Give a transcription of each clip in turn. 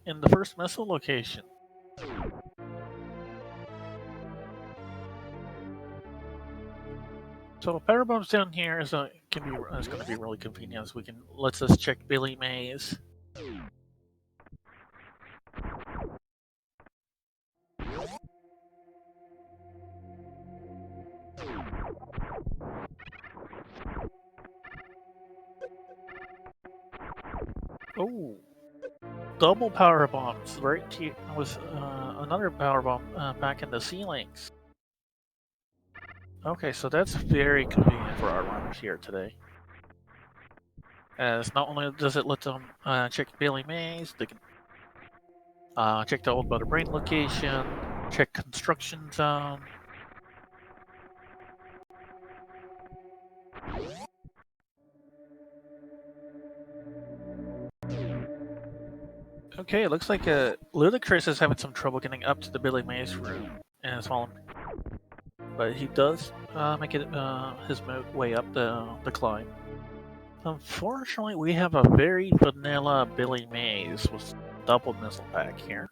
in the first missile location. So power bombs down here is going to be really convenient as we can lets us check Billy Mays. Oh, double power bombs right here with another power bomb back in the ceilings. Okay, so that's very convenient for our runners here today. As not only does it let them check Bailey Maze, they can check the old Butter Brain location, check construction zone. Okay, it looks like LudaChris is having some trouble getting up to the Billy Mays room, and it's falling. But he does make it his way up the climb. Unfortunately, we have a very vanilla Billy Mays with double missile pack here.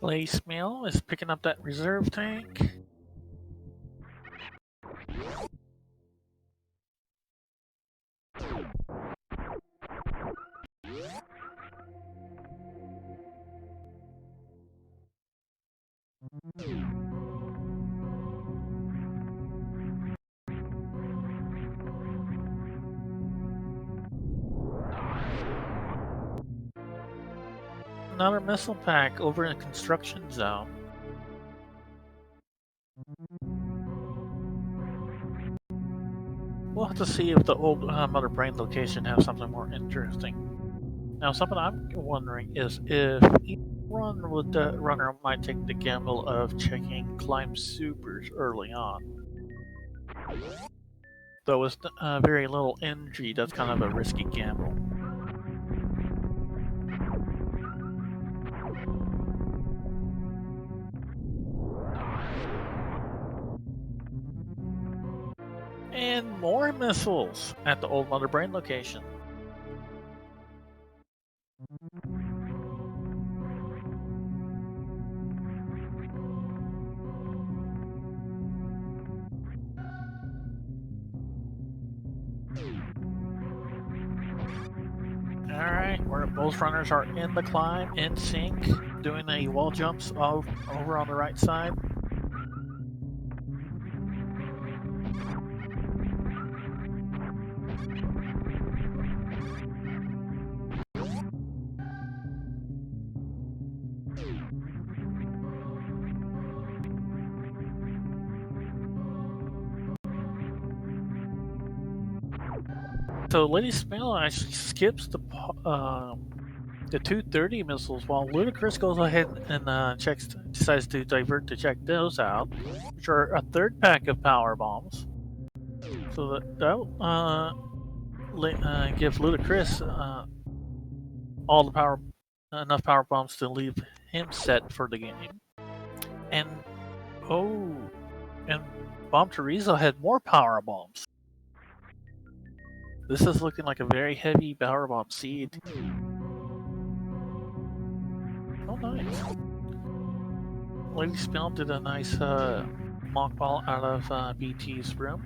Lady Smell is picking up that reserve tank. Another missile pack over in the construction zone. We'll have to see if the old Mother Brain location has something more interesting. Now, something I'm wondering is if each run would the runner might take the gamble of checking climb supers early on. Though with very little energy, that's kind of a risky gamble. And more missiles at the old Mother Brain location. Alright, where both runners are in the climb, in sync, doing the wall jumps over on the right side. So Lady Smell actually skips the 230 missiles, while LudaChris goes ahead and decides to divert to check those out, which are a third pack of power bombs. So that'll give LudaChris enough power bombs to leave him set for the game. And Bomb Teresa had more power bombs. This is looking like a very heavy power bomb seed. Oh, nice. Lady Spell did a nice mock ball out of BT's room.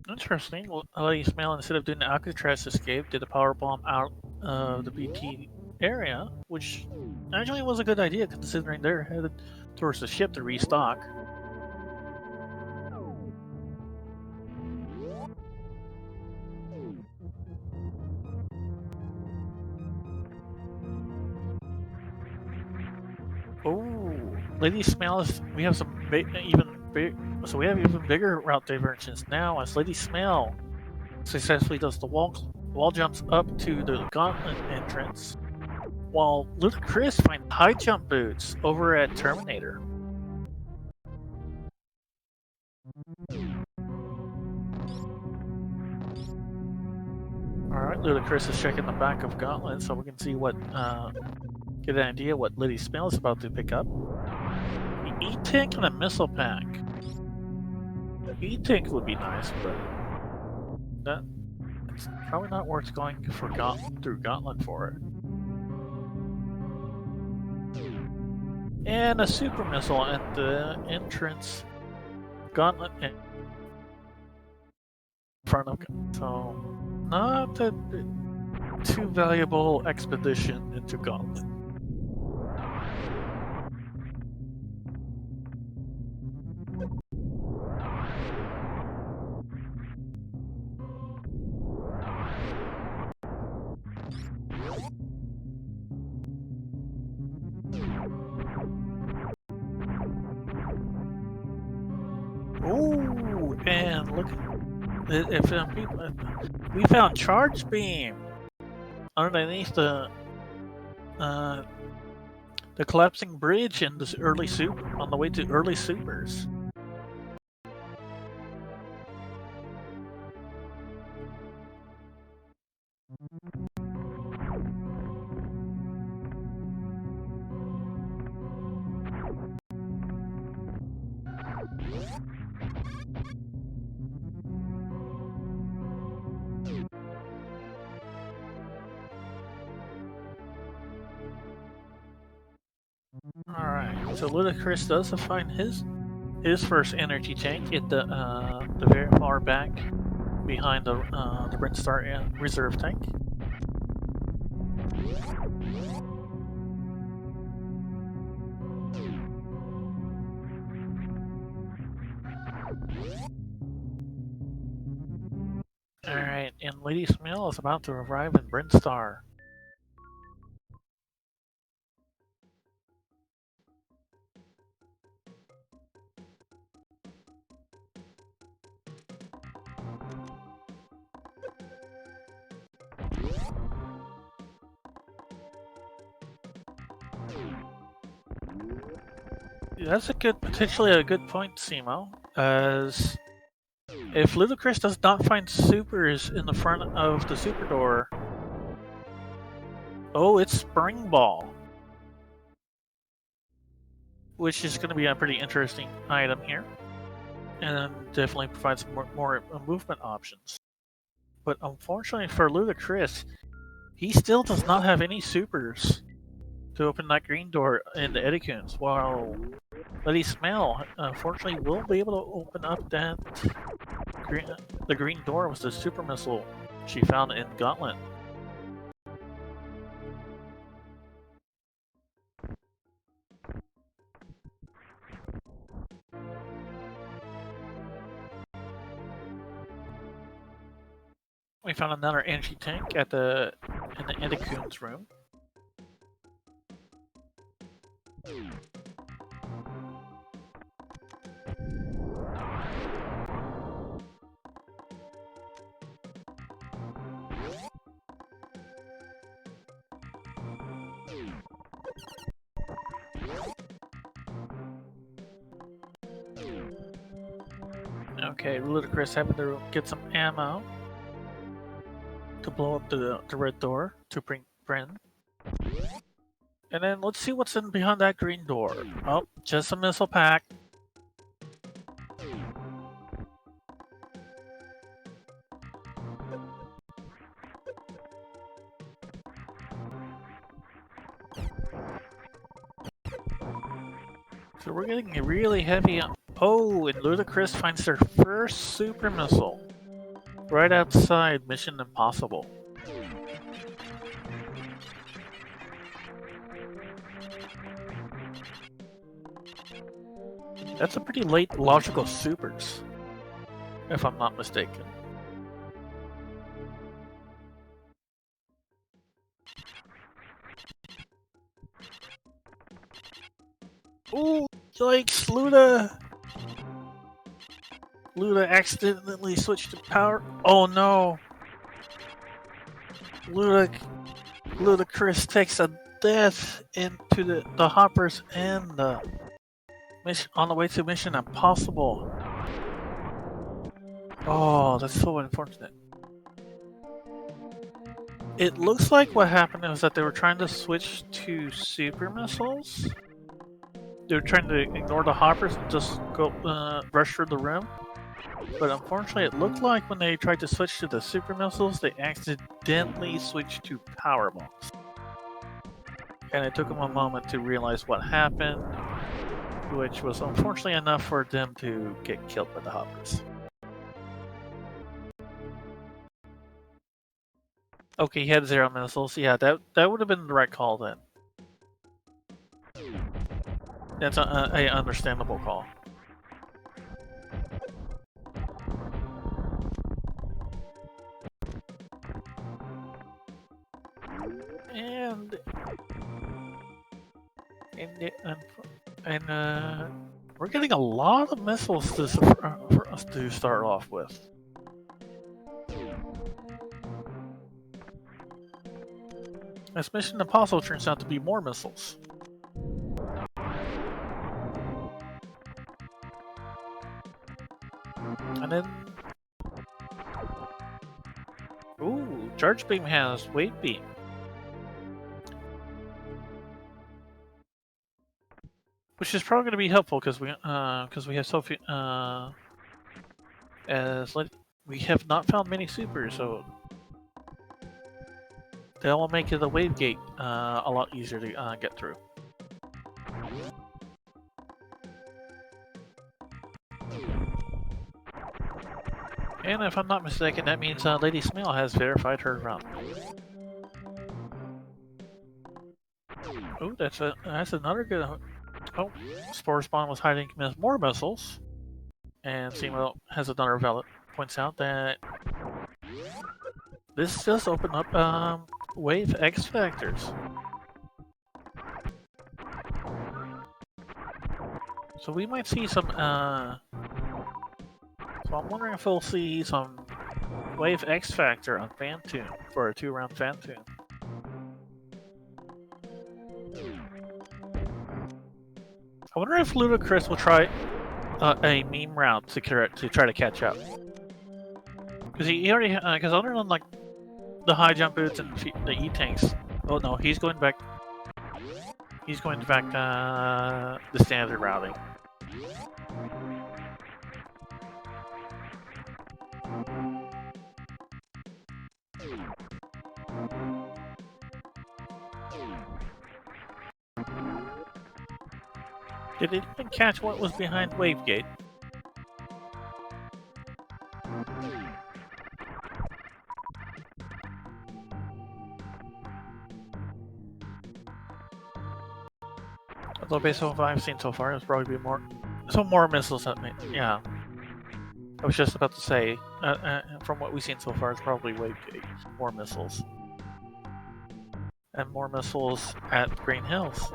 Interesting. Lady Smell, instead of doing the Alcatraz escape, did a power bomb out of the BT area, which actually was a good idea considering they're headed towards the ship to restock. Oh, Lady Smell is. We have some even big. So we have even bigger route diversions now as Lady Smell successfully does the wall jumps up to the gauntlet entrance, while LudaChris finds high jump boots over at Terminator. Alright, LudaChris is checking the back of Gauntlet so we can see what, get an idea what Liddy Smell is about to pick up. The E-Tank and a missile pack. The E-Tank would be nice, but it's probably not worth going for through Gauntlet for it. And a super missile at the entrance Gauntlet in front of it. So, not a too valuable expedition into Gauntlet. Ooh, and look, we found Charge Beam underneath the collapsing bridge in this early super on the way to early supers. Alright, so LudaChris does find his first energy tank at the very far back behind the Brindstar reserve tank. Alright, and Lady Smell is about to arrive in Brindstar. That's potentially a good point, Simo, as if LudaChris does not find supers in the front of the super door, oh, it's Spring Ball, which is going to be a pretty interesting item here, and definitely provides more movement options. But unfortunately for LudaChris, he still does not have any supers to open that green door in the Edicoons, while Lady Smell, unfortunately, will be able to open up the green door with the super missile she found in Gauntlet. We found another energy tank in the Edicoons room. Okay, LudaChris having to get some ammo to blow up the red door to bring Bryn. And then let's see what's in behind that green door. Oh, just a missile pack. So we're getting really heavy on. Oh, and LudaChris finds their first super missile right outside Mission Impossible. That's a pretty late logical supers, if I'm not mistaken. Ooh, yikes, Luda accidentally switched to power. Oh no! LudaChris takes a death into the hoppers and the mission on the way to Mission Impossible. Oh, that's so unfortunate. It looks like what happened was that they were trying to switch to super missiles. They were trying to ignore the hoppers and just go rush through the room. But unfortunately, it looked like when they tried to switch to the super missiles, they accidentally switched to power bombs. And it took them a moment to realize what happened, which was unfortunately enough for them to get killed by the hoppers. Okay, he had 0 missiles. Yeah, that would have been the right call then. That's a understandable call. And we're getting a lot of missiles for us to start off with. This Mission Impossible turns out to be more missiles. And then... Ooh, Charge Beam has Wave Beam. Which is probably going to be helpful because we have so few... we have not found many supers, so... That will make the Wave Gate a lot easier to get through. And if I'm not mistaken, that means Lady Smile has verified her run. Oh, that's another good. Oh, Spore Spawn was hiding more missiles, and Smile has another valid. Points out that this does open up Wave X factors. So we might see some. So I'm wondering if we'll see some Wave X Factor on Phantoon for a 2-round Phantoon. I wonder if LudaChris will try a meme route to try to catch up. Because he already because other than like the high jump boots and the E-tanks, oh no, he's going back. He's going back the standard routing. Did it even catch what was behind Wavegate? Although based on what I've seen so far, there's probably be more missiles that yeah. I was just about to say, from what we've seen so far, it's probably Wavegate. More missiles. And more missiles at Green Hills.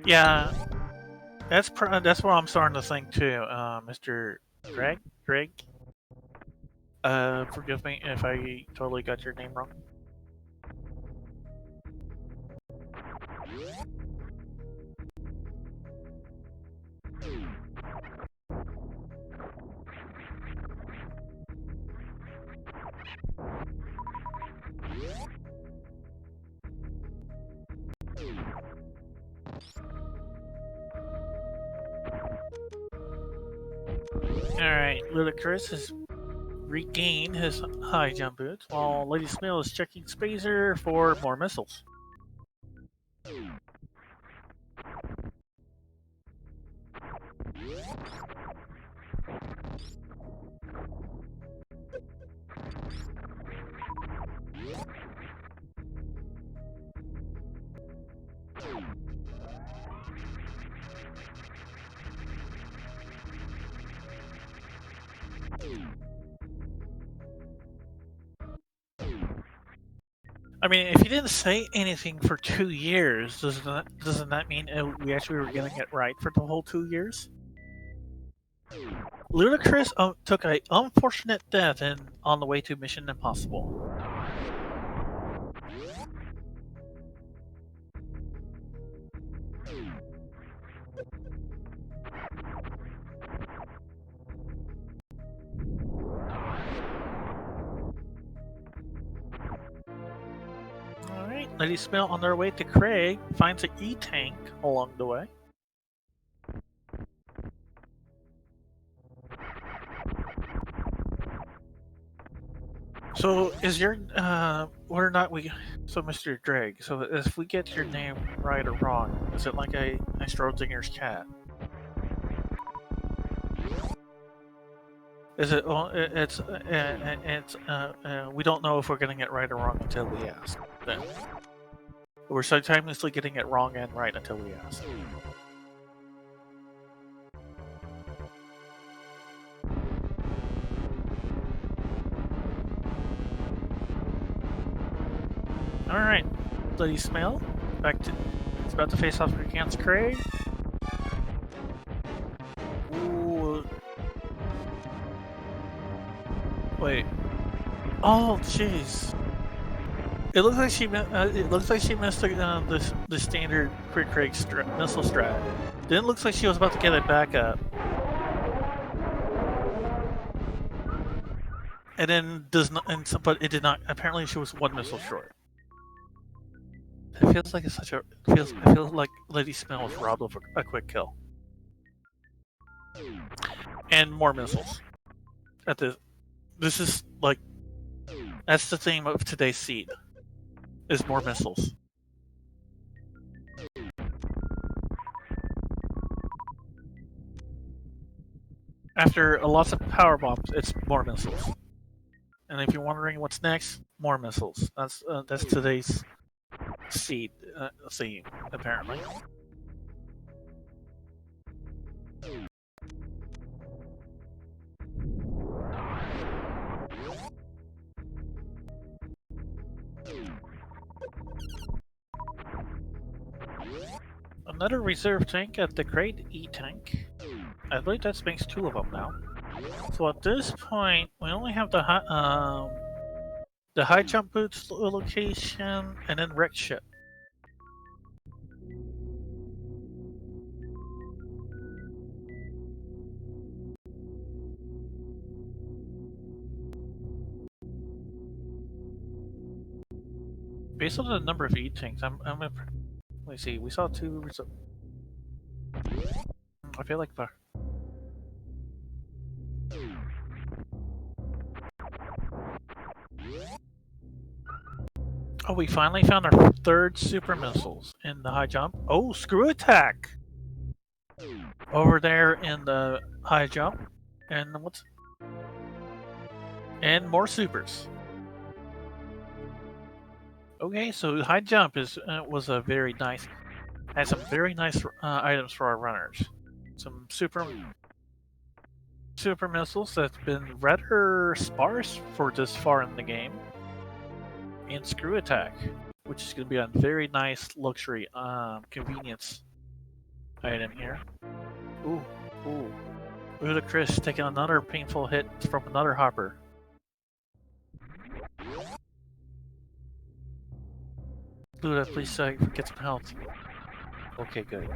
Yeah, that's what I'm starting to think too, Mr. Greg. Forgive me if I totally got your name wrong. Alright, LudaChris has regained his high jump boots, while Lady Smile is checking Spazer for more missiles. I mean, if you didn't say anything for 2 years, doesn't that mean we actually were getting it right for the whole 2 years? LudaChris took an unfortunate death on the way to Mission Impossible. Alright, Lady Smell on their way to Craig finds an E-tank along the way. So is your whether or not we so Mr. Drake, so if we get your name right or wrong, is it like a Schrodinger's cat? Is it? Well, it's we don't know if we're getting it right or wrong until we ask. Then we're simultaneously getting it wrong and right until we ask. All right, Lady Smell, back to it's about to face off against Craig. Ooh. Wait. Oh, jeez. It looks like she missed the standard Craig missile strat. Then it looks like she was about to get it back up, and then but it did not. Apparently, she was one missile short. It feels like I feel like Lady Smell was robbed of a quick kill, and more missiles. This is like that's the theme of today's seed. Is more missiles. After lots of power bombs, it's more missiles. And if you're wondering what's next, more missiles. That's today's seed theme, apparently. Another reserve tank at the Great E-tank. I believe that makes 2 of them now. So at this point, we only have the high jump boots location and then wrecked ship. Based on the number of E-tanks, let's see, we saw 2 I feel like the oh, we finally found our 3rd super missiles in the high jump. Oh, screw attack! Over there in the high jump. And and more supers. Okay, so high jump was a very nice, had some very nice items for our runners. Some super missiles that's been rather sparse for this far in the game, and screw attack, which is going to be a very nice luxury convenience item here. Ooh, LudaChris taking another painful hit from another hopper. Luda, please get some health. Okay, good.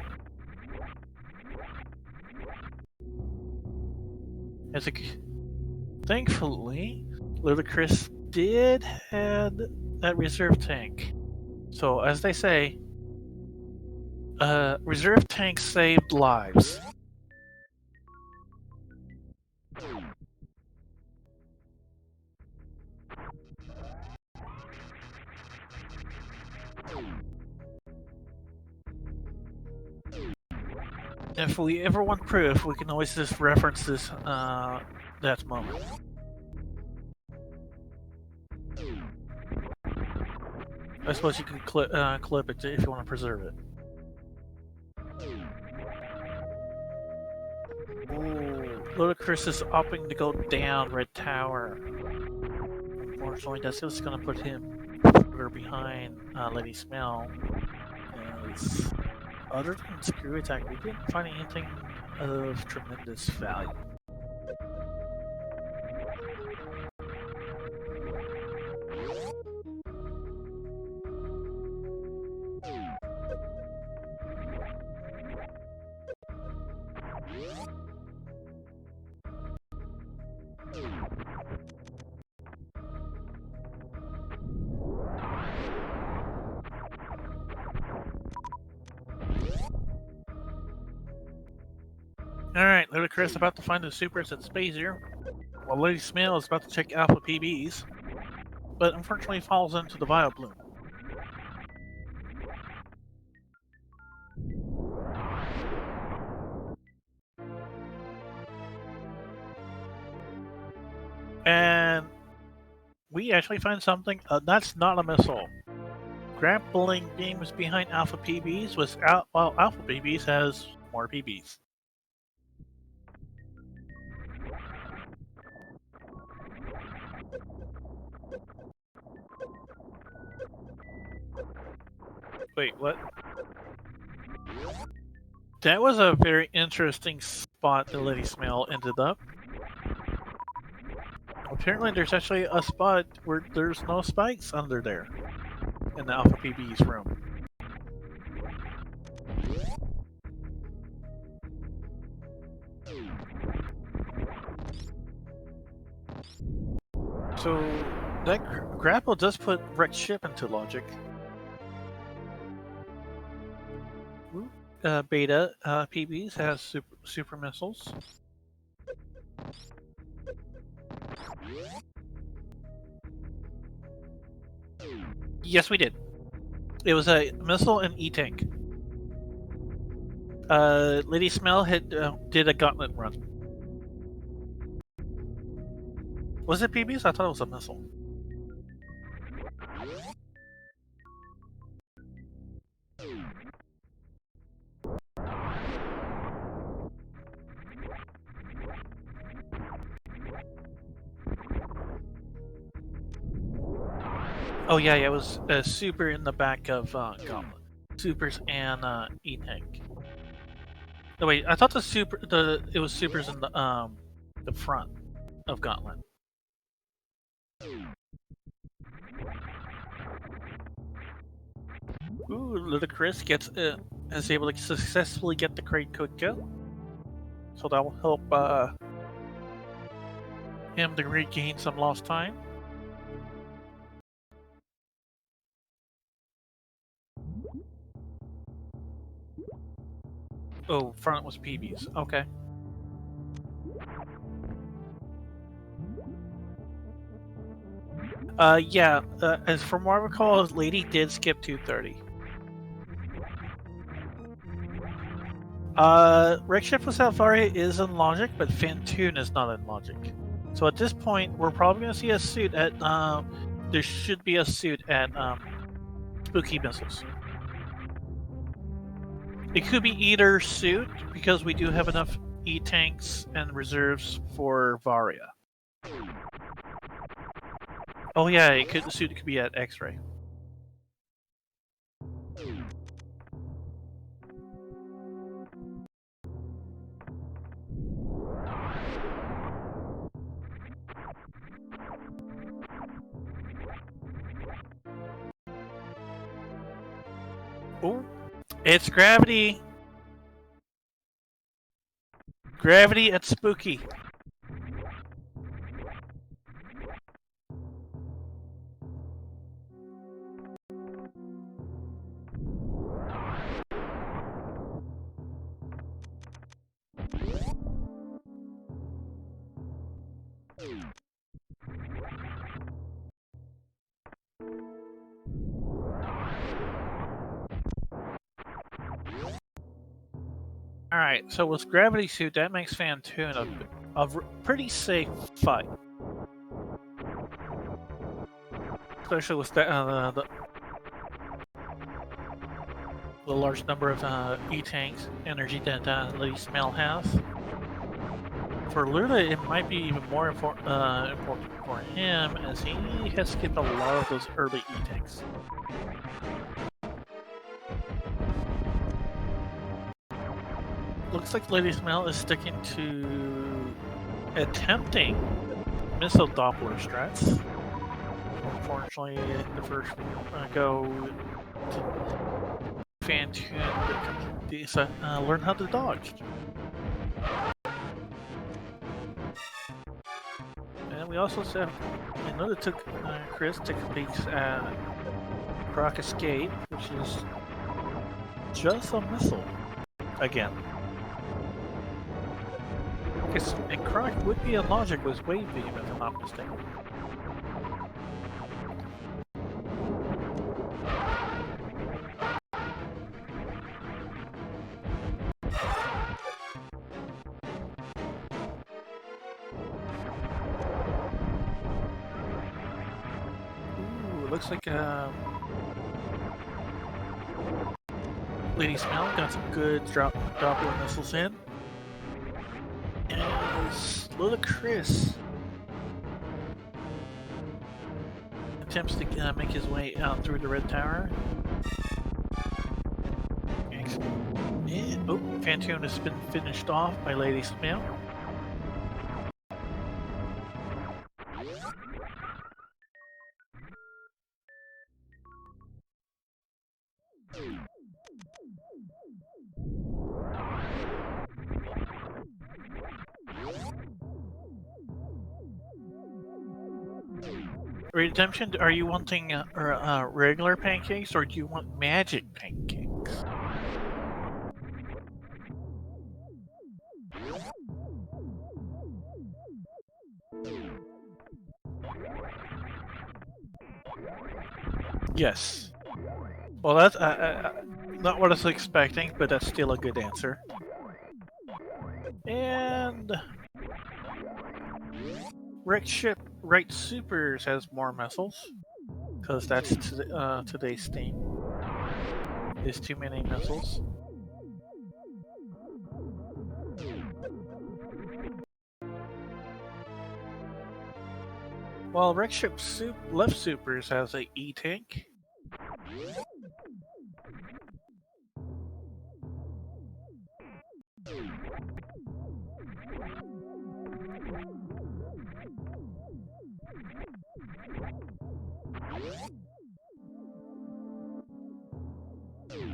Thankfully, LudaChris did have that reserve tank. So, as they say, reserve tank saved lives. If we ever want proof, we can always just reference this that moment. I suppose you can clip it if you want to preserve it. Ooh, LudaChris is opting to go down Red Tower. Unfortunately, that's just going to put him longer behind Lady Smell, is other than Screw Attack, we didn't find anything of tremendous value. Alright, LudaChris about to find the supers at Spazier, while Lady Smell is about to check Alpha PBs, but unfortunately falls into the Vile Bloom. And we actually find something that's not a missile. Grappling beams behind Alpha PBs while Alpha PBs has more PBs. Wait, what? That was a very interesting spot that Lady Smell ended up. Apparently there's actually a spot where there's no spikes under there in the Alpha PB's room. So that grapple does put wrecked ship into logic. Beta PBs has super missiles. Yes, we did. It was a missile and E-tank. Lady Smell did a gauntlet run. Was it PBs? I thought it was a missile. Oh yeah, it was a super in the back of Gauntlet. Supers and E-tank. No wait, I thought it was supers in the front of Gauntlet. Ooh, LudaChris is able to successfully get the crate code kill, so that will help him to regain some lost time. Oh, front was PBs. Okay. Yeah, as from what I recall, Lady did skip 230. Wreckshift with Salvaria is in logic, but Fantoon is not in logic. So at this point, we're probably going to see a suit at, there should be a suit at, Spooky Missiles. It could be either suit, because we do have enough E-tanks and reserves for Varia. Oh yeah, the suit could be at X-Ray. Oh, it's Gravity! Gravity at Spooky. Alright, so with Gravity Suit, that makes Fantoon a pretty safe fight. Especially with the large number of E-tanks energy that Lady Smell has. For Luda, it might be even more important for him, as he has skipped a lot of those early E-tanks. Looks like Lady Smell is sticking to attempting missile Doppler strats. Unfortunately, the first go to Fantune learn how to dodge. And we also said, I know that took Chris to complete Croc Escape, which is just a missile again. And Croc would be a logic with Wave Beam if I'm not mistaken. Ooh, looks like Lady Smell got some good Doppler missiles in. LudaChris attempts to make his way out through the red tower. And, oh, Fantune has been finished off by Lady Smell. Redemption, are you wanting regular pancakes or do you want magic pancakes? Yes. Well, that's not what I was expecting, but that's still a good answer. And Right Supers has more missiles, because that's today's theme. There's too many missiles. While Left Supers has a E-tank.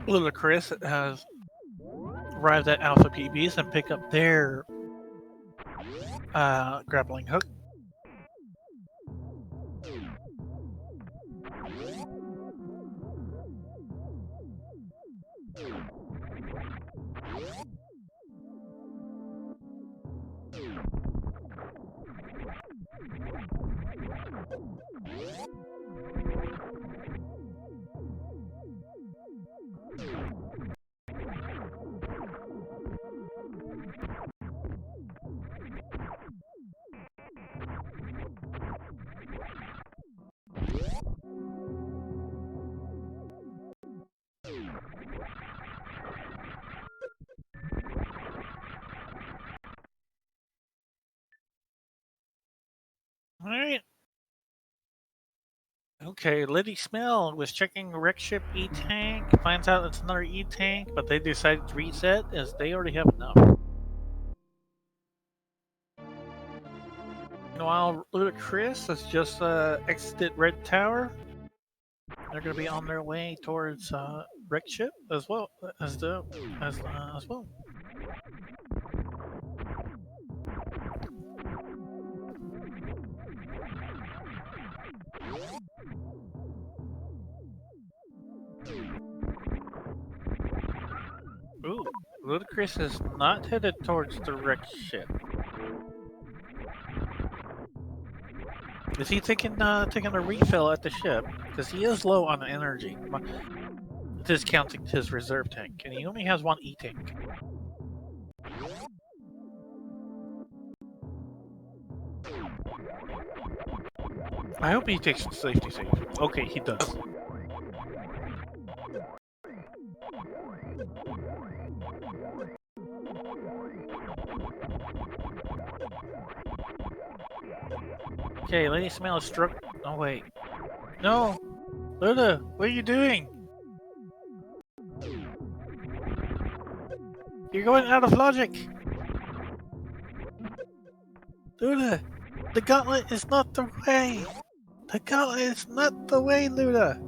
LudaChris has arrived at Alpha PBs and pick up their grappling hook. Alright. Okay, Lady Smell was checking Wreck Ship E-Tank, finds out it's another E-Tank, but they decided to reset as they already have enough. Meanwhile, LudaChris has just exited Red Tower. They're going to be on their way towards Wreck Ship as well. As well. Ooh, LudaChris is not headed towards the Wreck Ship. Is he taking a refill at the ship? Because he is low on energy, discounting his reserve tank, and he only has one E-tank. I hope he takes the safety safe. Okay, he does. Okay, Lady Smell is struck. Oh wait, no, Luda, what are you doing? You're going out of logic. Luda, the gauntlet is not the way. The gauntlet is not the way, Luda.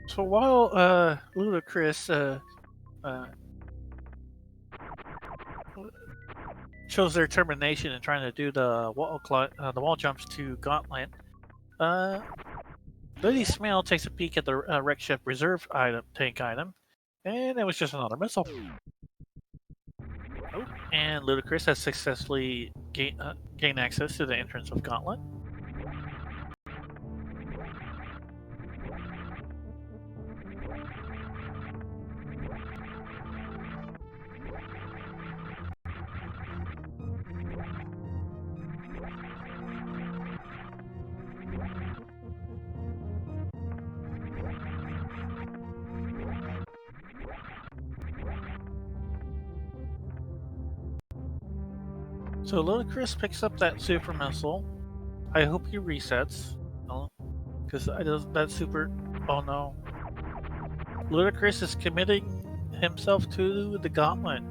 So while LudaChris shows their determination in trying to do the wall jumps to Gauntlet, Lady Smell takes a peek at the wreck ship reserve tank item, and it was just another missile. Oh, and LudaChris has successfully gained access to the entrance of Gauntlet. So LudaChris picks up that super missile. I hope he resets, because that super. Oh no! LudaChris is committing himself to the Gauntlet.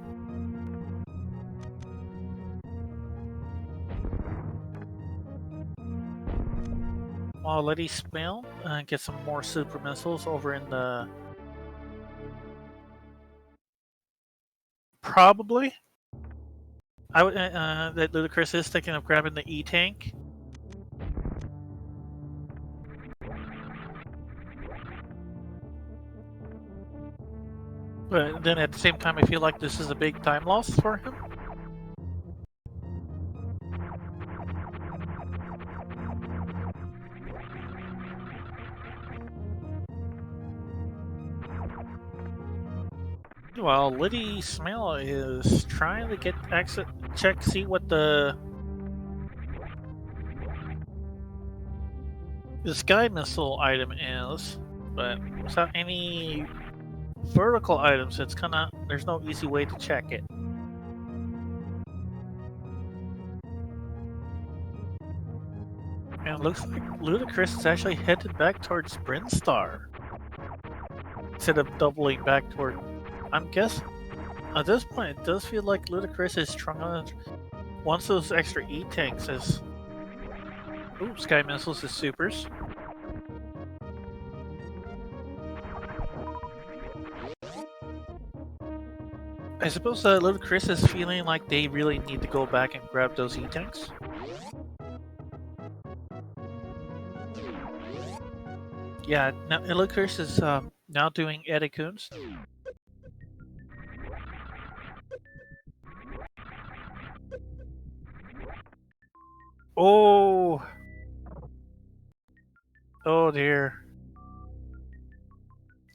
While Lady Smell gets some more super missiles over in the. Probably. I would that LudaChris is thinking of grabbing the E-tank. But then at the same time, I feel like this is a big time loss for him. While Lady Smell is trying to get access, see what the sky missile item is, but without any vertical items, it's there's no easy way to check it. And it looks like LudaChris is actually headed back towards Brinstar instead of doubling back toward. I'm guessing at this point it does feel like LudaChris is trying to once those extra E-tanks is. Ooh, Sky Missiles is supers. I suppose LudaChris is feeling like they really need to go back and grab those E-tanks. Yeah, now LudaChris is now doing Eddie Coons. Oh! Oh dear.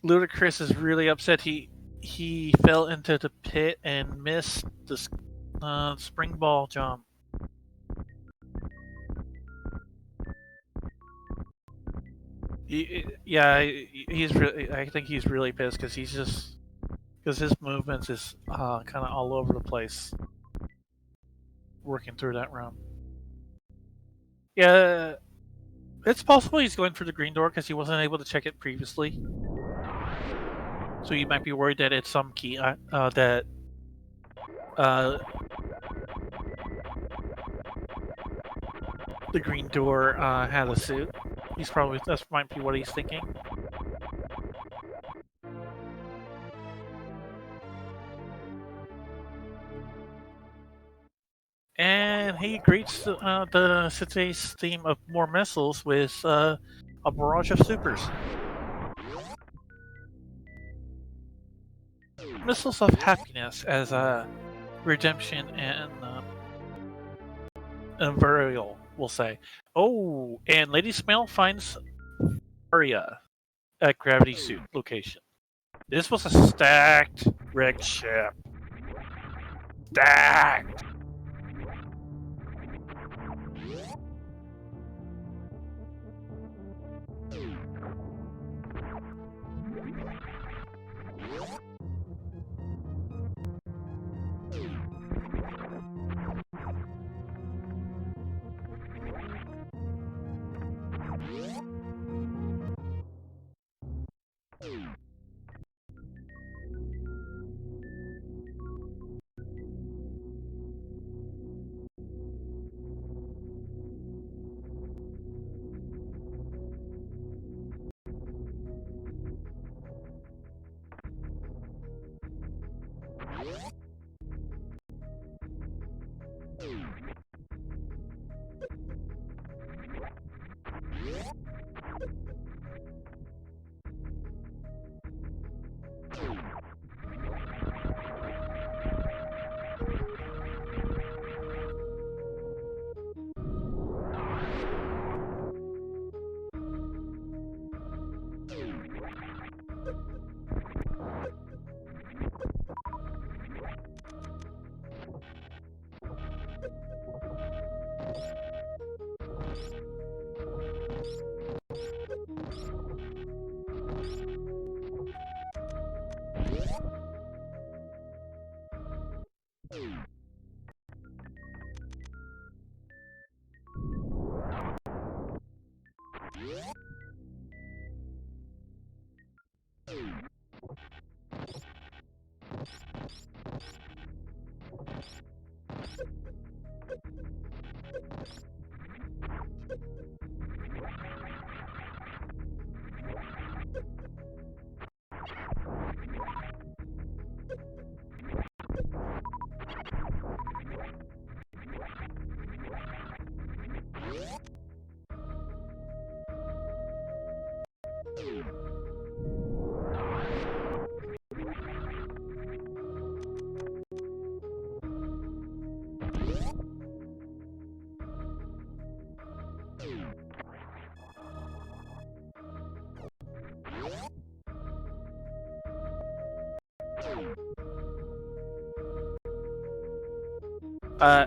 LudaChris is really upset. He fell into the pit and missed the spring ball jump. He's really. I think he's really pissed because his movements is kind of all over the place, working through that room. Yeah, it's possible he's going for the green door because he wasn't able to check it previously. So you might be worried that it's some key that the green door had a suit. That might be what he's thinking. And he greets the city's theme of more missiles with a barrage of supers. Missiles of happiness as redemption and burial, we'll say. Oh, and Lady Smell finds Aria at Gravity Suit location. This was a stacked wrecked ship. Stacked!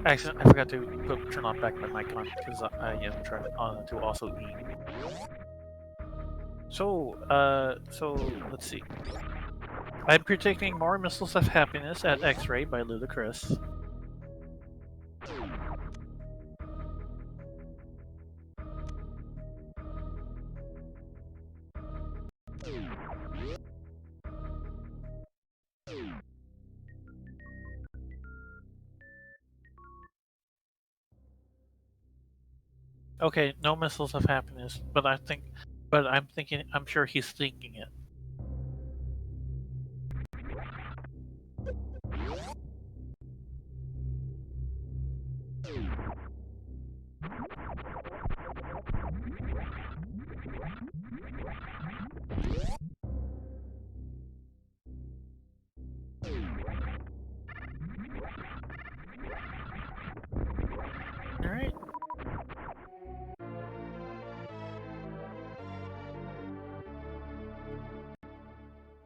Actually, I forgot to turn on back my mic on because I am trying to also eat. So let's see. I'm predicting more missiles of happiness at X-Ray by LudaChris. Okay, no missiles of happiness, but I'm sure he's thinking it. All right.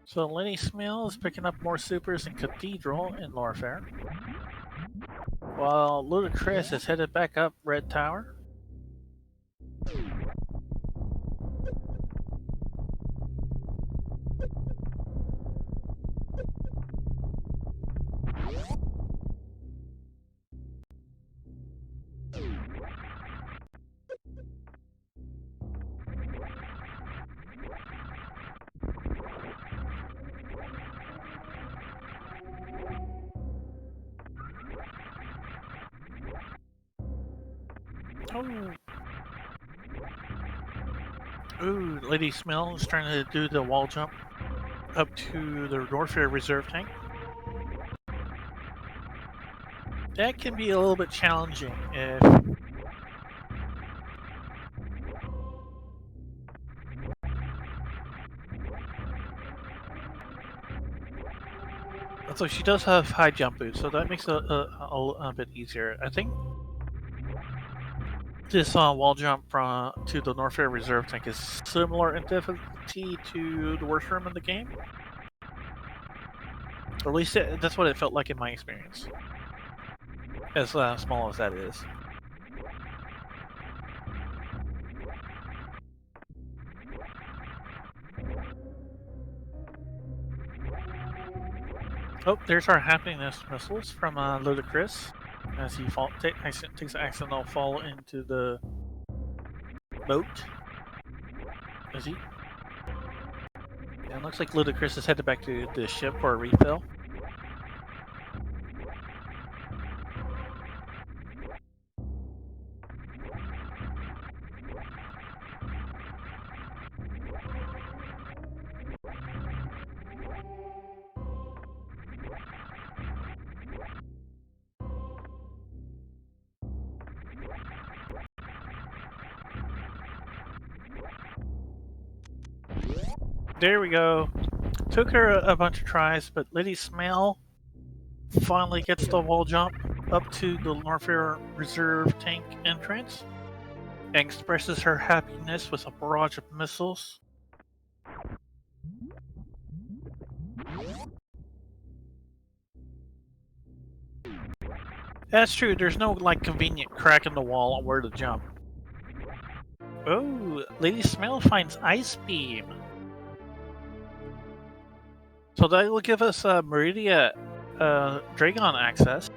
So Lenny Smil is picking up more supers in Cathedral in Lorfair, while LudaChris is headed back up Red Tower. Oh. Ooh, Lady Smell is trying to do the wall jump up to the Norfair reserve tank. That can be a little bit challenging if... So she does have high jump boots, so that makes it a bit easier. I think this wall jump to the Norfair reserve tank is similar in difficulty to the worst room in the game. Or at least that's what it felt like in my experience. As small as that is. Oh, there's our happiness missiles from LudaChris as he takes an accidental fall into the boat. Is he? Yeah, it looks like LudaChris is headed back to the ship for a refill. There we go. Took her a bunch of tries, but Lady Smell finally gets the wall jump up to the Norfair Reserve tank entrance and expresses her happiness with a barrage of missiles. That's true, there's no like convenient crack in the wall on where to jump. Oh, Lady Smell finds Ice Beam. So that will give us Meridia Dragon access.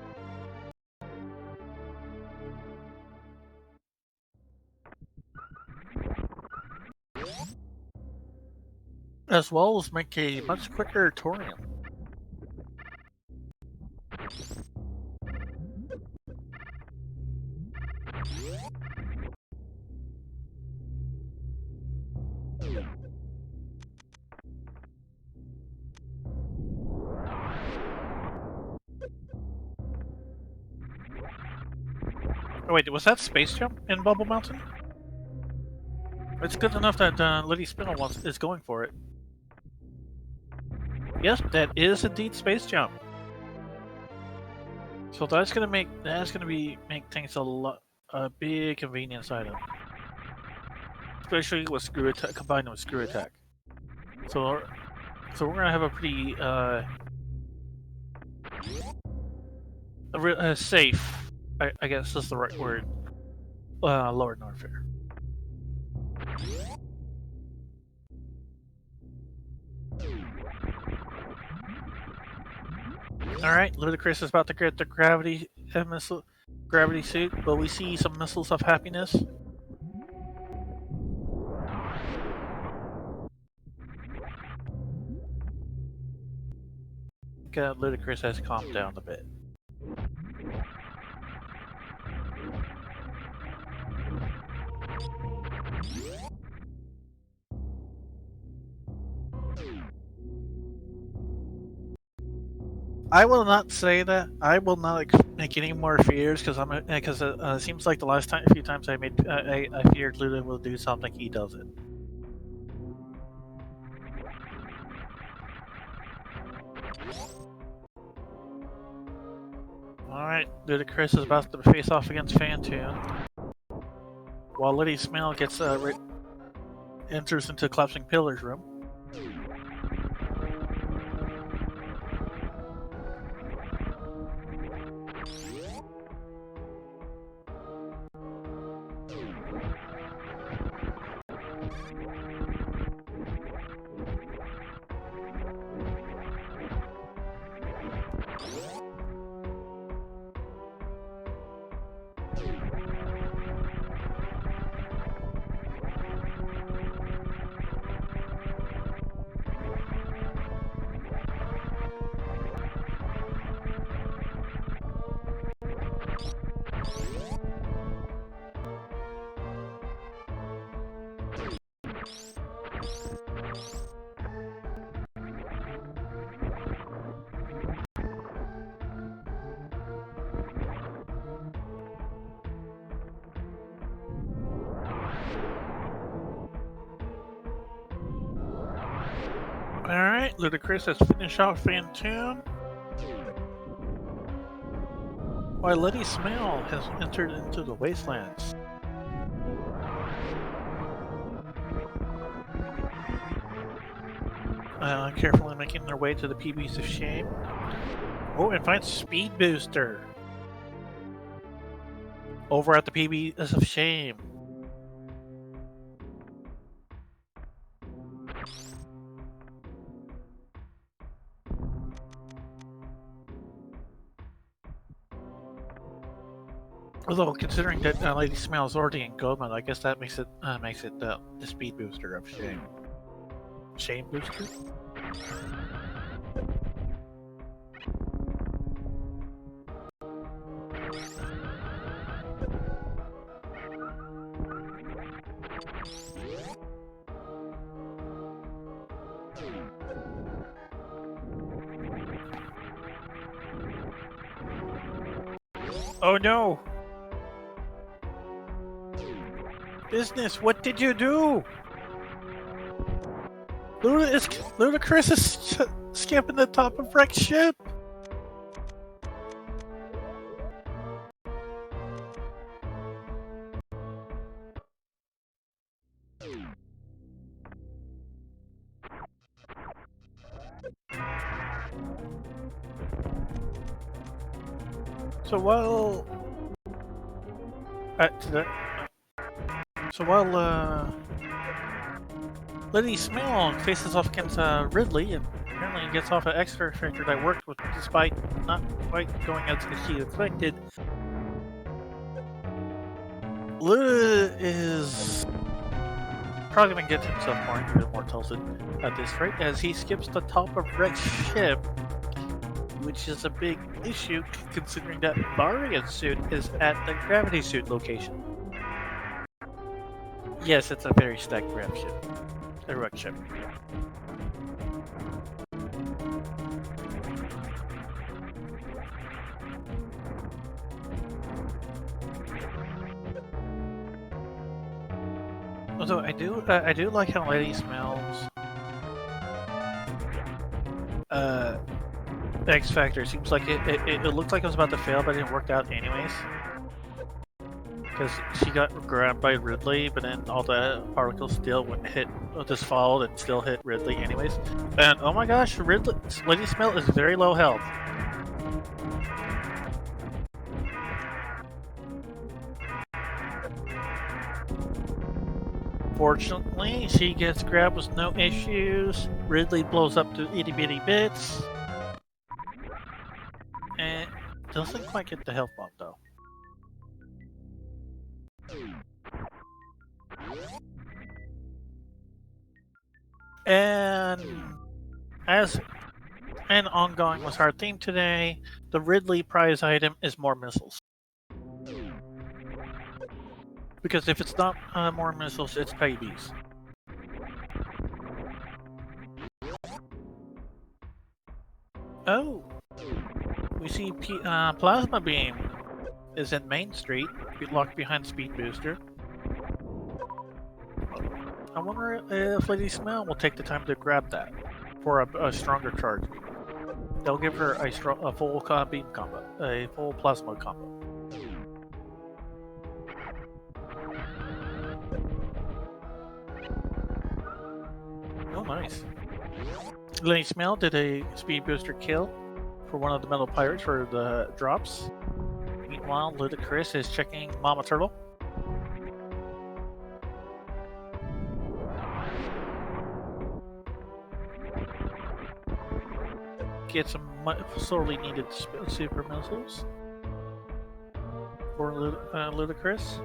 As well as make a much quicker Torium. Oh wait, was that Space Jump in Bubble Mountain? It's good enough that Lady Spinel is going for it. Yes, that is indeed Space Jump. So that's gonna make things a big convenience item, especially with Screw Attack combined with Screw Attack. So we're gonna have a pretty safe, I guess is the right word, Lower Norfair. Alright, LudaChris is about to get the gravity suit, but we see some missiles of happiness. LudaChris has calmed down a bit. I will not say that. I will not make any more fears because it seems like the last few times I made I feared Luda will do something, he does it. Alright, LudaChris is about to face off against Phantoon, while Lady Smell gets enters into Collapsing Pillars room. Alright, LudaChris has finished off Phantoon, while Lady Smell has entered into the Wastelands. Carefully making their way to the PBs of Shame. Oh, and finds Speed Booster over at the PBs of Shame. Although, considering that Lady Smell is already in Gold Mode, I guess that makes it the Speed Booster of Shame. Shame Booster? Oh no! Business, what did you do? LudaChris is skipping the top of Rex ship. So while Liddy Smell faces off against Ridley, and apparently gets off an extra character that worked with, despite not quite going as she expected. Luda is probably going to get himself even more tilted at this rate, as he skips the top of Rex's ship, which is a big issue considering that Maria's suit is at the gravity suit location. Yes, it's a very stacked grav ship. A Rex ship. Although I do like how Lady Smells X Factor seems like it looked like it was about to fail, but it worked out anyways. Because she got grabbed by Ridley, but then all the particles still just followed and still hit Ridley anyways. And oh my gosh, Lady Smell is very low health. Fortunately, she gets grabbed with no issues. Ridley blows up to itty bitty bits. And doesn't quite get the health bump though. And ongoing was our theme today, the Ridley prize item is more missiles. Because if it's not more missiles, it's babies. Oh, we see Plasma Beam is in Main Street, locked behind Speed Booster. I wonder if Lady Smell will take the time to grab that for a stronger charge. They'll give her a full beam combo, a full plasma combo. Oh, nice. Lady Smell did a speed booster kill for one of the metal pirates for the drops. Meanwhile, LudaChris is checking Mama Turtle. Get some sorely needed super missiles for LudaChris.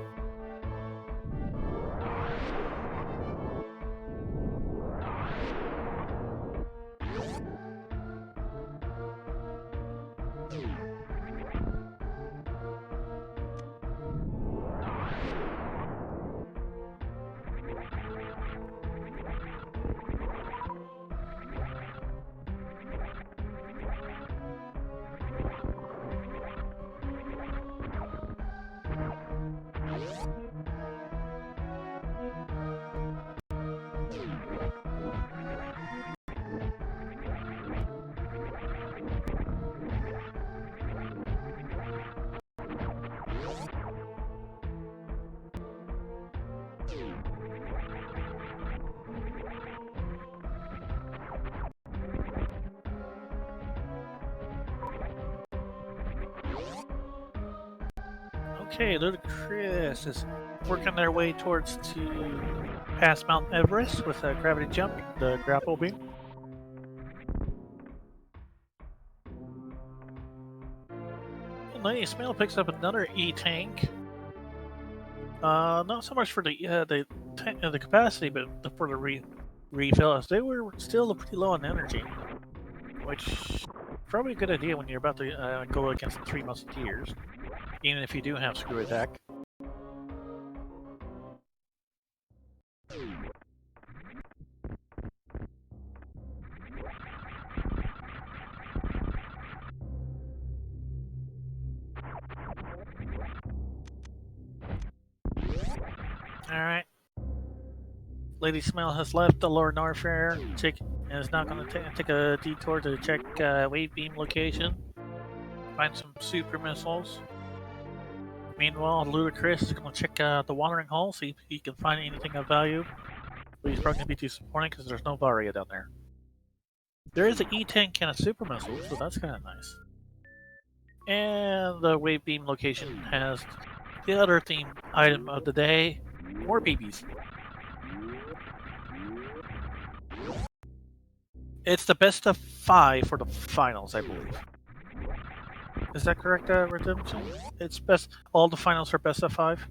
Okay, LudaChris is working their way towards to past Mount Everest with a gravity jump, the grapple beam. And Lady Smell picks up another E-tank. Not so much for the capacity, but for the refill, as they were still pretty low on energy, which is probably a good idea when you're about to go against the Three Musketeers. Even if you do have screw attack. Alright. Lady Smell has left the Lower North Fair and is now going to take a detour to check wave beam location, find some super missiles. Meanwhile, LudaChris is going to check the watering hole, see if he can find anything of value. But he's probably going to be disappointed because there's no Varia down there. There is an E10 can of super missiles, so that's kind of nice. And the wave beam location has the other theme item of the day, more BBs. It's the best of 5 for the finals, I believe. Is that correct, Redemption? It's best. All the finals are best of 5?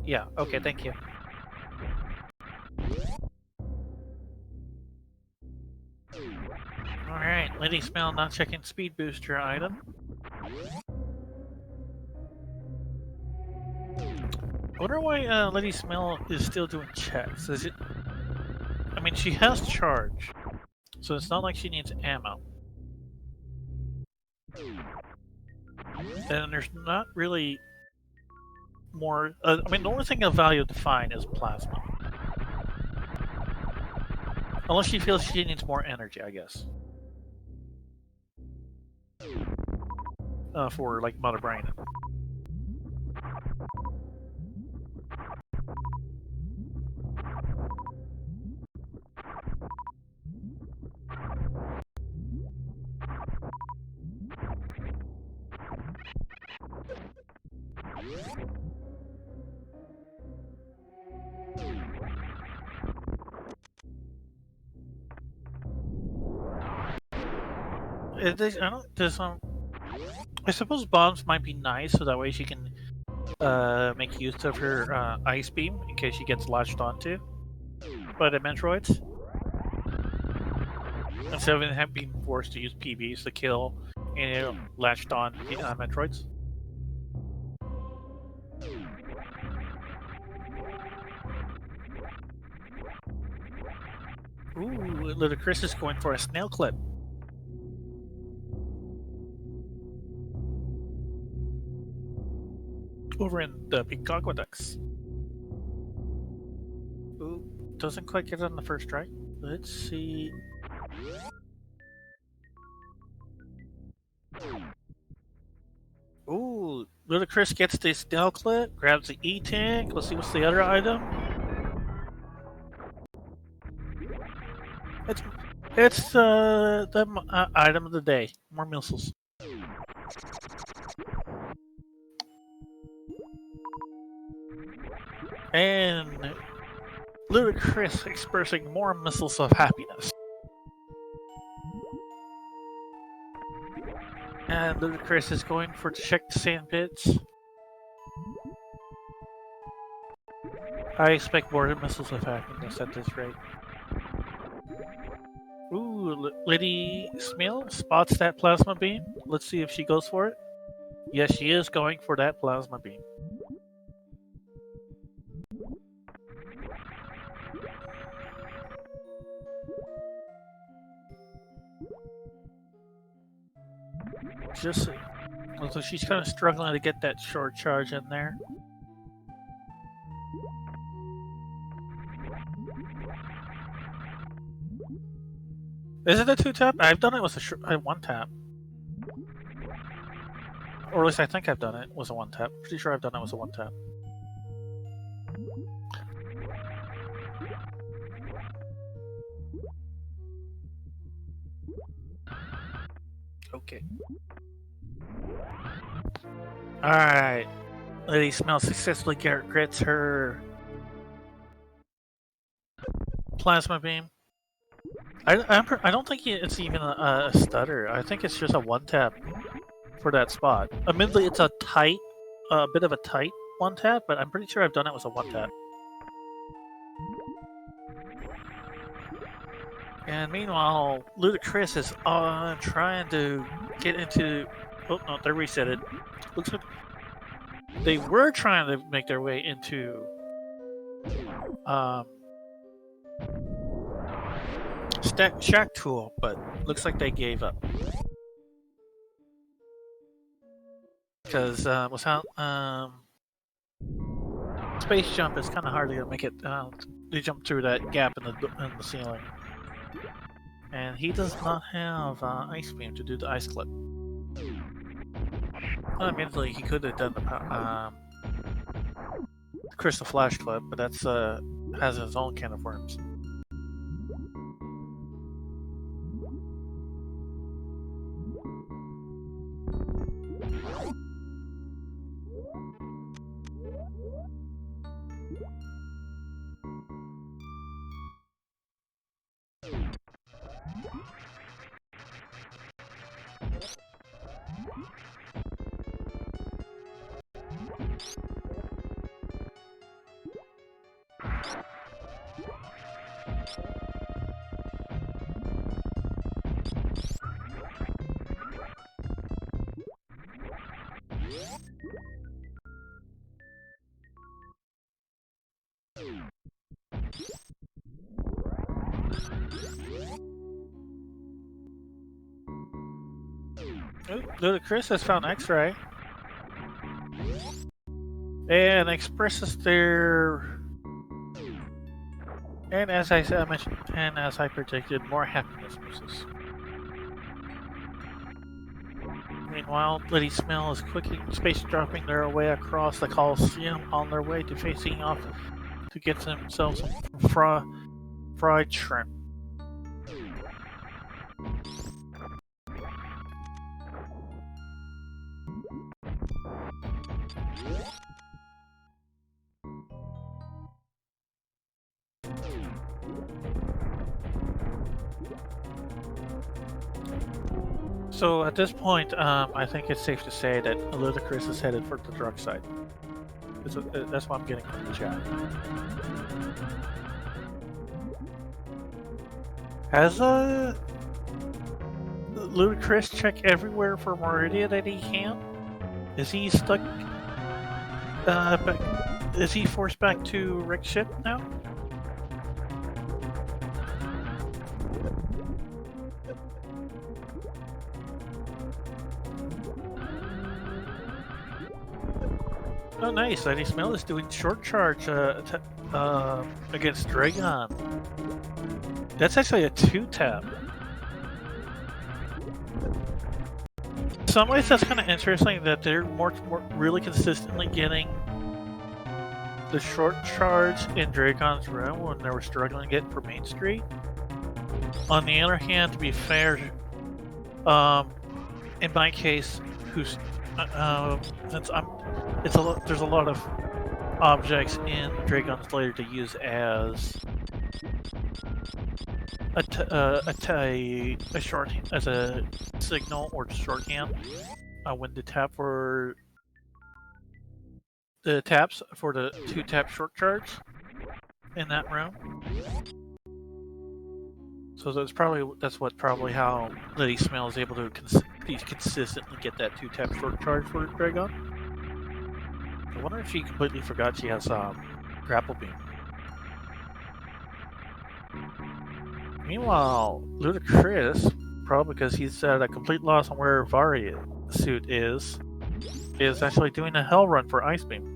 Yeah, okay, thank you. Alright, Lady Smell not checking speed booster item. I wonder why Lady Smell is still doing checks. Is it... I mean, she has charge, so it's not like she needs ammo. And there's not really more... I mean, the only thing of value to find is plasma. Unless she feels she needs more energy, I guess. For, like, Mother Brain. I suppose bombs might be nice, so that way she can make use of her ice beam in case she gets latched onto by the Metroids. Instead of being forced to use PBs to kill any latched on Metroids. Ooh, LudaChris is going for a snail clip. Over in the Pink Aqueducts. Ooh, doesn't quite get it on the first try. Let's see. Ooh, LudaChris gets the snail clip, grabs the E-tank. Let's see what's the other item. It's the item of the day. More missiles. And LudaChris expressing more missiles of happiness. And LudaChris is going for check the sand pits. I expect more missiles of happiness at this rate. Ooh, Lady Smell spots that plasma beam. Let's see if she goes for it. Yes, she is going for that plasma beam. So she's kind of struggling to get that short charge in there. Is it a 2-tap? I've done it with a 1-tap. Or at least I think I've done it with a 1-tap. Pretty sure I've done it with a 1-tap. Okay. Alright. Lady Smell successfully gets her plasma beam. I don't think it's even a stutter. I think it's just a 1-tap for that spot. Admittedly, it's a bit of a tight 1-tap, but I'm pretty sure I've done it with a 1-tap. And meanwhile, LudaChris is trying to get into... Oh, no, they reset it. Looks like they were trying to make their way into... Shack Tool, but looks like they gave up. Because without Space Jump, it's kind of hard to make it they jump through that gap in the ceiling. And he does not have Ice Beam to do the Ice Clip. Well, admittedly, he could have done the Crystal Flash Clip, but that's has its own can of worms. LudaChris has found X-Ray and expresses their, and as I mentioned, and as I predicted, more happiness versus. Meanwhile, Liddy Smell is quickly space dropping their way across the Coliseum on their way to facing off to get themselves some fried shrimp. So at this point, I think it's safe to say that LudaChris is headed for the dark side. That's what I'm getting from the chat. Has LudaChris checked everywhere for Meridia that he can? Is he stuck? Is he forced back to Rick's ship now? Oh, nice. Liddy Smell is doing short charge against Dragon. That's actually a 2-tap. In some ways, that's kind of interesting that they're more really consistently getting the short charge in Dragon's room when they were struggling to get for Main Street. On the other hand, to be fair, in my case, since there's a lot of objects in Dragon's Lair to use as a signal or shorthand when to tap for the taps for the 2-tap short charge in that room. So that's probably how Liddy Smell is able to consistently get that 2-tap short charge for Dragon. I wonder if she completely forgot she has grapple beam. Meanwhile, LudaChris, probably because he's at a complete loss on where Vari suit is actually doing a hell run for Ice Beam.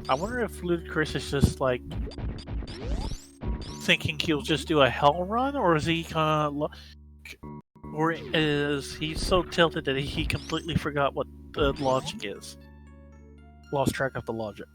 I wonder if LudaChris is just like thinking he'll just do a hell run, or is he or is he so tilted that he completely forgot what the logic is? Lost track of the logic.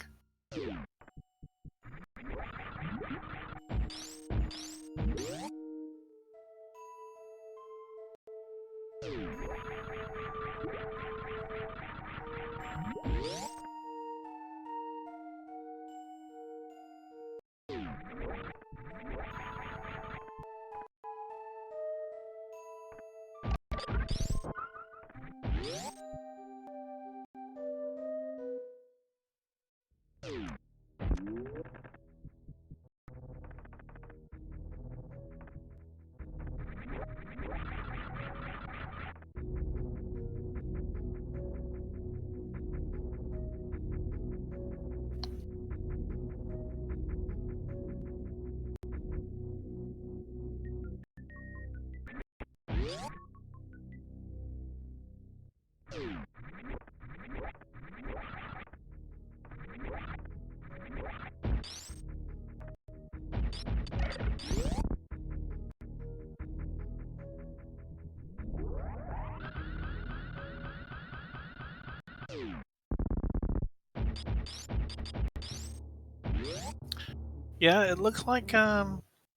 Yeah, it looks like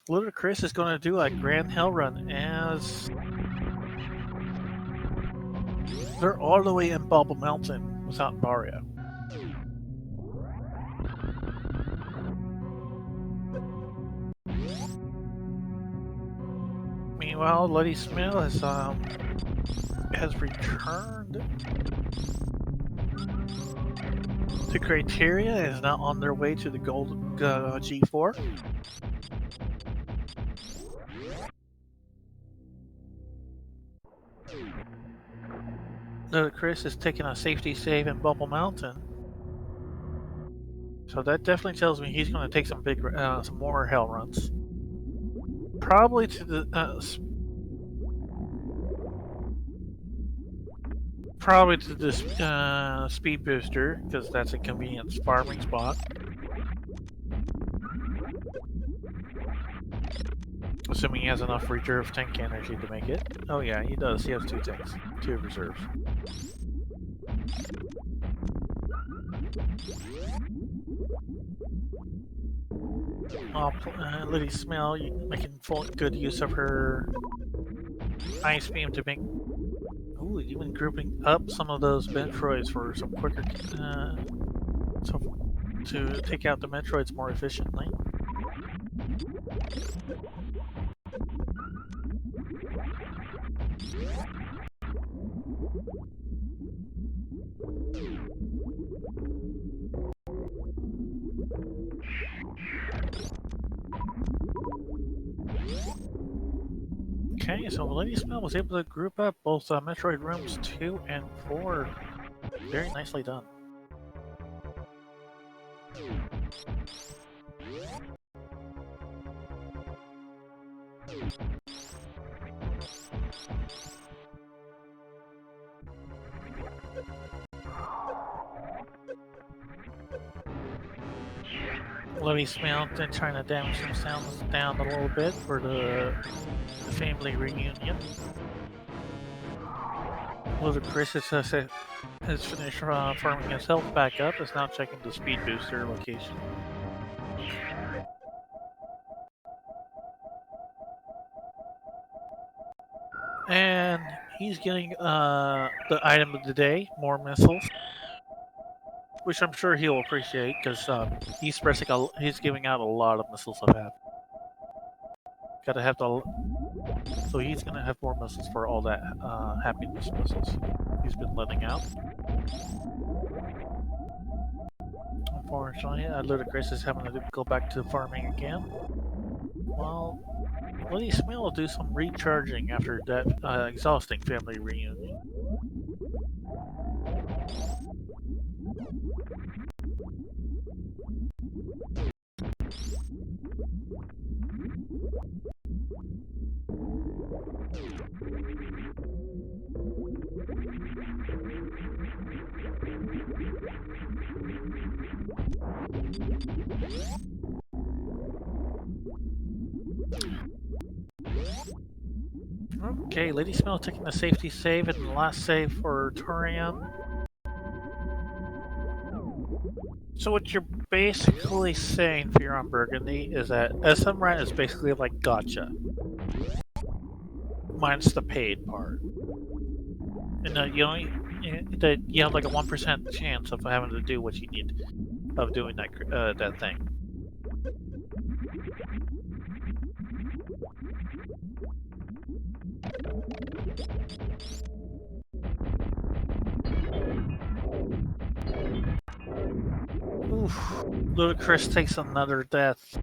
LudaChris is going to do a grand hell run as they're all the way in Bubble Mountain without Mario. Meanwhile, Lady Smith has returned to Criteria and is now on their way to the Gold G4. LudaChris is taking a safety save in Bubble Mountain, so that definitely tells me he's going to take some some more hell runs. Probably to the speed booster, because that's a convenient farming spot. Assuming he has enough reserve tank energy to make it. Oh yeah, he does. He has 2 tanks, 2 reserves. Liddy Smell making good use of her ice beam to make. Ooh, even grouping up some of those Metroids for some quicker. To take out the Metroids more efficiently. Okay, so Lady Smell was able to group up both Metroid Rooms 2 and 4. Very nicely done. Lady Smell trying to damage themselves down a little bit for the family reunion. LudaChris has finished farming his health back up, is now checking the speed booster location. And he's getting the item of the day, more missiles. Which I'm sure he'll appreciate, because he's giving out a lot of missiles of happiness. Gotta have so he's gonna have more missiles for all that happiness missiles he's been letting out. Unfortunately, LudaChris is having to go back to farming again. Well, Lady Smell will do some recharging after that exhausting family reunion. Okay, Lady Smell taking the safety save and the last save for Turian. So what you're basically saying, Fear on Burgundy, is that SMRAT is basically like gotcha. Minus the paid part. And that you have like a 1% chance of having to do what you need of doing that thing. Oof. LudaChris takes another death.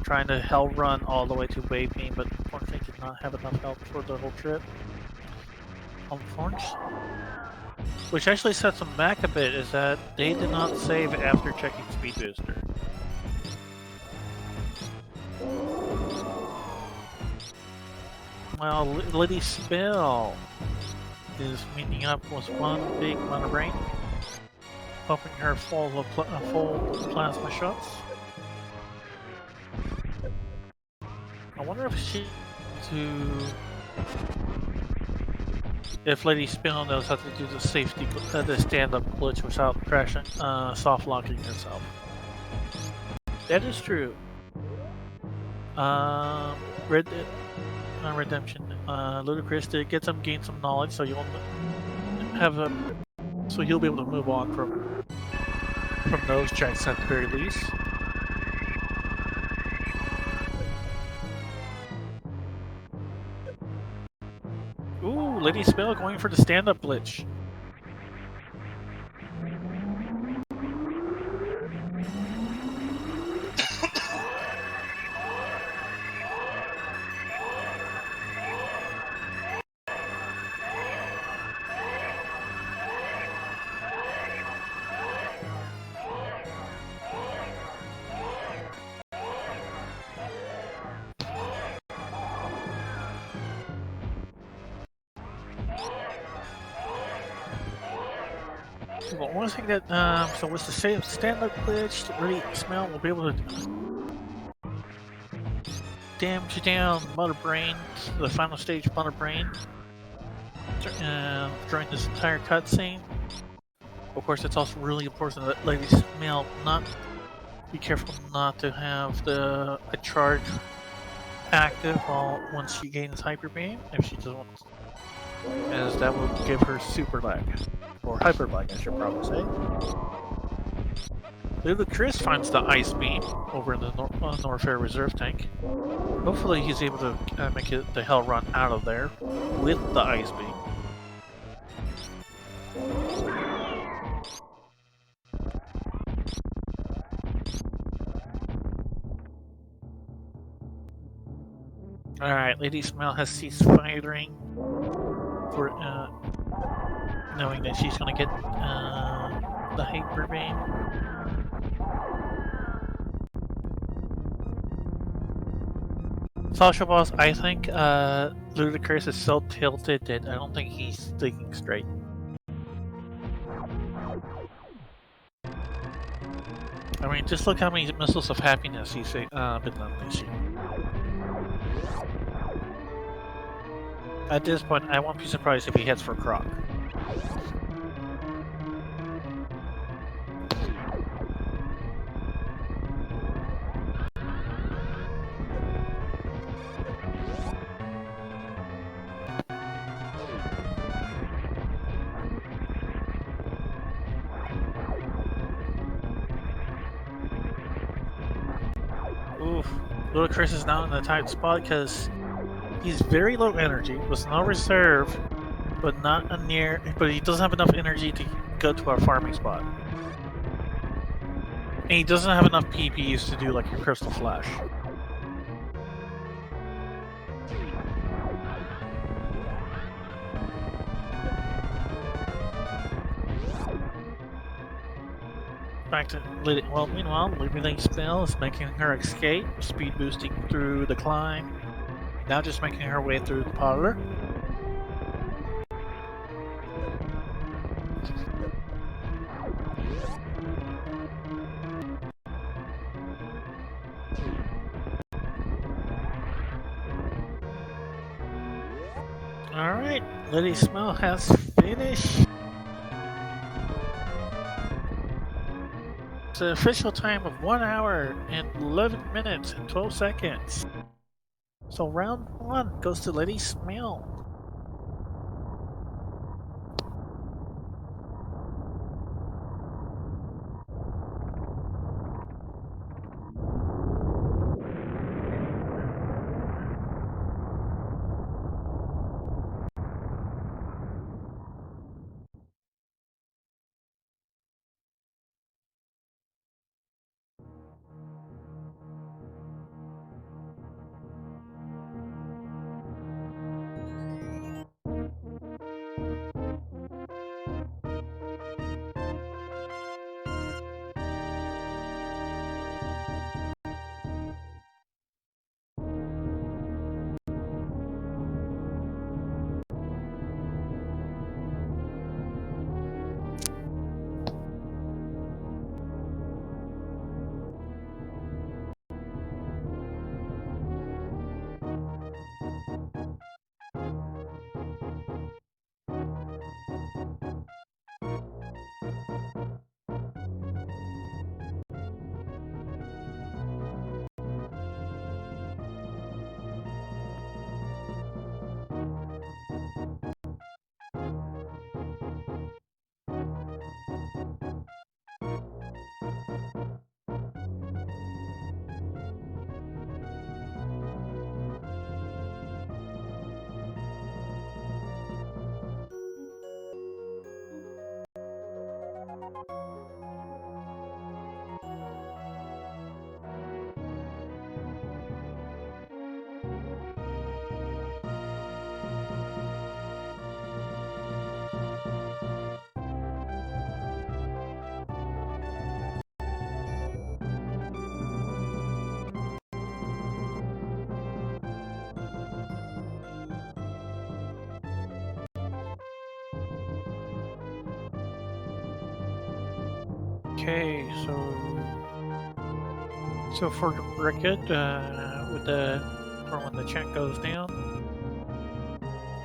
Trying to hell run all the way to Wave Beam, but unfortunately did not have enough health for the whole trip. Unfortunately. Which actually sets them back a bit, is that they did not save after checking Speed Booster. Well, Liddy Spill is meeting up with one big mother brain, pumping her full of full plasma shots. I wonder if she if Lady Spinel knows how to do the safety, the stand-up glitch without crashing, soft locking herself. That is true. Redemption. LudaChris did gain some knowledge, so you'll so he'll be able to move on from those checks at the very least. Ooh, Lady Spell going for the stand-up glitch. Well, one thing that, so with the stand-up glitch, Lady Smell will be able to damage down Mother Brain, the final stage Mother Brain, during this entire cutscene. Of course, it's also really important that Lady Smell be careful not to have a charge active once she gains Hyper Beam, if she doesn't want to, as that will give her super lag. Or hyper lag, I should probably say. LudaChris finds the ice beam over in the Norfair reserve tank. Hopefully he's able to make it the hell run out of there with the ice beam. Alright, Lady Smell has ceased firing for knowing that she's gonna get the hyper beam. Social Boss, I think LudaChris is so tilted that I don't think he's thinking straight. I mean, just look how many missiles of happiness he's been unleashing. At this point, I won't be surprised if he heads for Croc. Oof. LudaChris is now in a tight spot because he's very low energy, with no reserve, but he doesn't have enough energy to go to our farming spot. And he doesn't have enough PPs to do like a Crystal Flash. Back to Lady. Well, meanwhile, Lady Spell is making her escape, speed boosting through the climb. Now just making her way through the parlor. Alright, Lady Smell has finished. It's an official time of 1 hour and 11 minutes and 12 seconds. So round 1 goes to Lady Smell. Okay, so for Ricket, with the for when the check goes down,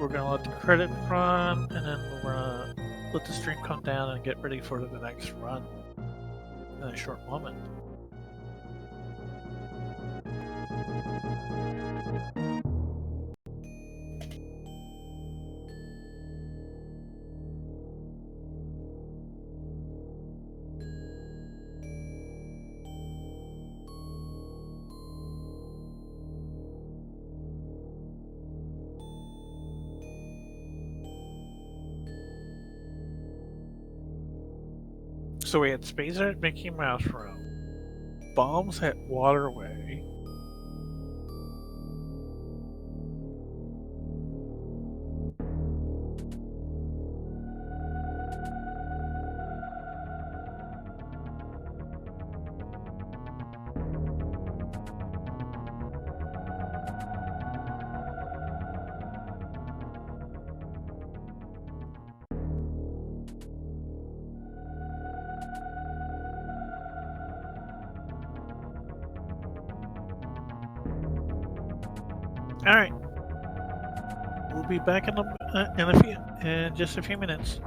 we're gonna let the credit run, and then we're gonna let the stream come down and get ready for the next run in a short moment. So we had Space at Mickey Mouse Room, Bombs at Waterway, All right, we'll be back in just a few minutes.